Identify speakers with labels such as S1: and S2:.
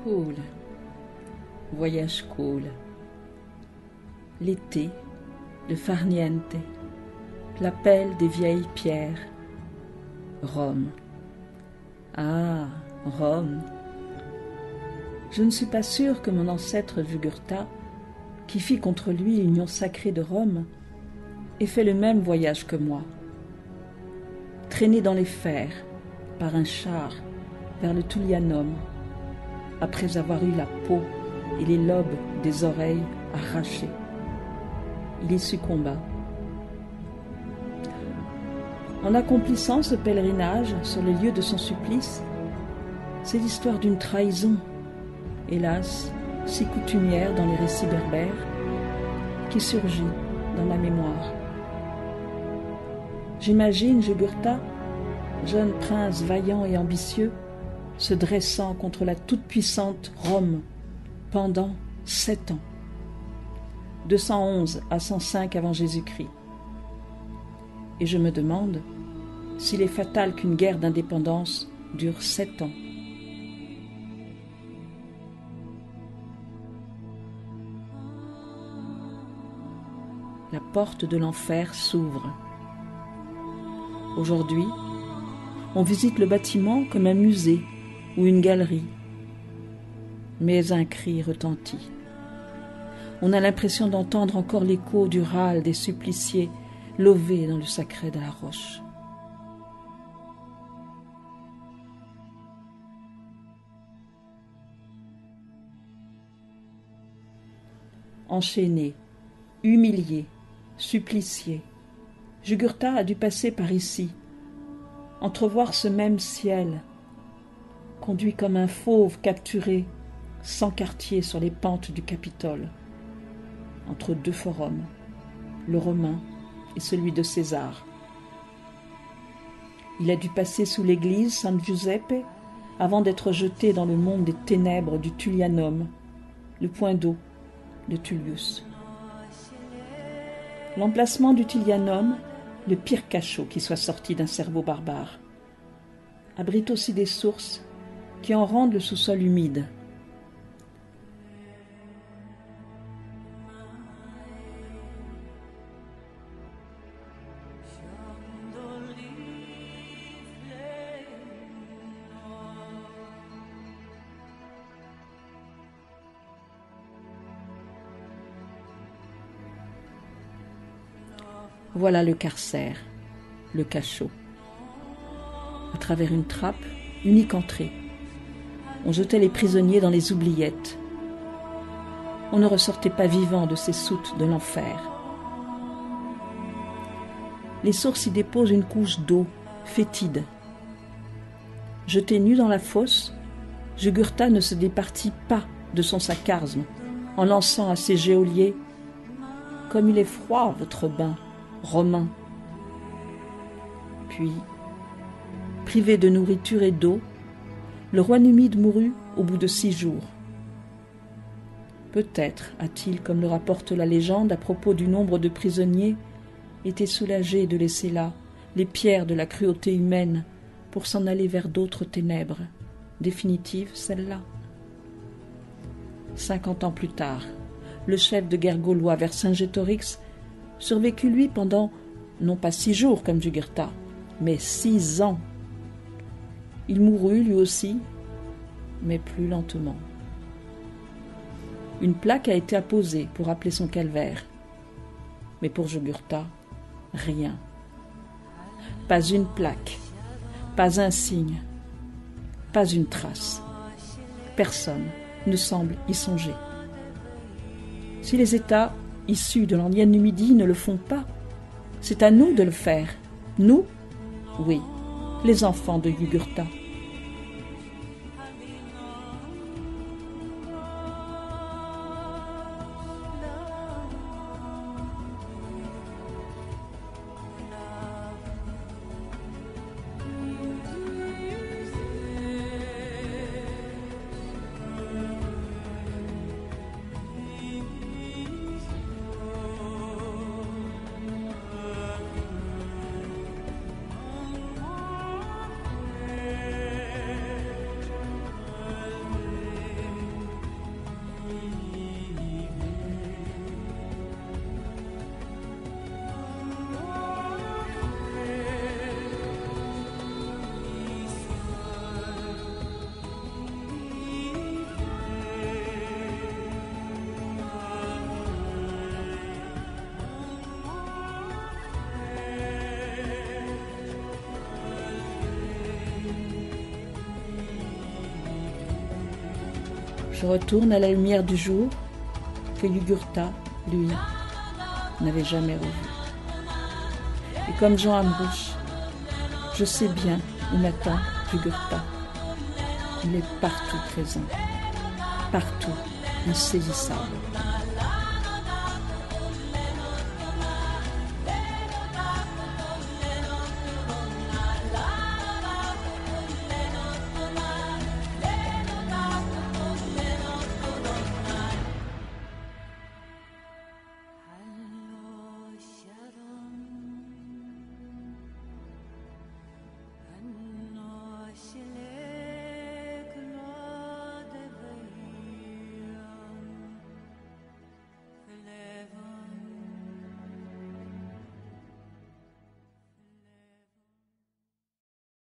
S1: Cool. Voyage cool. L'été, le farniente, l'appel des vieilles pierres. Rome. Ah, Rome. Je ne suis pas sûre que mon ancêtre Jugurtha, qui fit contre lui l'union sacrée de Rome, ait fait le même voyage que moi. Traîné dans les fers, par un char, vers le Tullianum, après avoir eu la peau et les lobes des oreilles arrachés. Il y succomba. En accomplissant ce pèlerinage sur le lieu de son supplice, c'est l'histoire d'une trahison, hélas, si coutumière dans les récits berbères, qui surgit dans ma mémoire. J'imagine Jugurtha, jeune prince vaillant et ambitieux, se dressant contre la toute-puissante Rome pendant 7 ans, 211 à 105 avant Jésus-Christ. Et je me demande s'il est fatal qu'une guerre d'indépendance dure 7 ans. La porte de l'enfer s'ouvre. Aujourd'hui, on visite le bâtiment comme un musée ou une galerie. Mais un cri retentit. On a l'impression d'entendre encore l'écho du râle des suppliciés lovés dans le sacré de la roche. Enchaîné, humilié, supplicié, Jugurtha a dû passer par ici, entrevoir ce même ciel, conduit comme un fauve capturé, sans quartier sur les pentes du Capitole, entre 2 forums, le romain et celui de César. Il a dû passer sous l'église San Giuseppe avant d'être jeté dans le monde des ténèbres du Tullianum, le point d'eau de Tullius. L'emplacement du Tullianum, le pire cachot qui soit sorti d'un cerveau barbare, abrite aussi des sources qui en rendent le sous-sol humide. Voilà le carcère, le cachot. À travers une trappe, unique entrée, on jetait les prisonniers dans les oubliettes. On ne ressortait pas vivant de ces soutes de l'enfer. Les sources y déposent une couche d'eau, fétide. Jeté nu dans la fosse, Jugurtha ne se départit pas de son sarcasme en lançant à ses geôliers « Comme il est froid, votre bain, Romain !» Puis, privé de nourriture et d'eau, le roi numide mourut au bout de 6 jours. Peut-être a-t-il, comme le rapporte la légende à propos du nombre de prisonniers, été soulagé de laisser là les pierres de la cruauté humaine pour s'en aller vers d'autres ténèbres, définitives celles-là. 50 ans plus tard, le chef de guerre gaulois Vercingétorix survécut lui pendant, non pas 6 jours comme Jugurtha, mais 6 ans. Il mourut lui aussi, mais plus lentement. Une plaque a été apposée pour rappeler son calvaire, mais pour Jugurtha, rien. Pas une plaque, pas un signe, pas une trace. Personne ne semble y songer. Si les États issus de l'ancienne Numidie ne le font pas, c'est à nous de le faire. Nous, oui, les enfants de Jugurtha. Je retourne à la lumière du jour que Yugurtha, lui, n'avait jamais revu. Et comme Jean Amrouche, je sais bien où m'attend Yugurtha. Il est partout présent, partout insaisissable.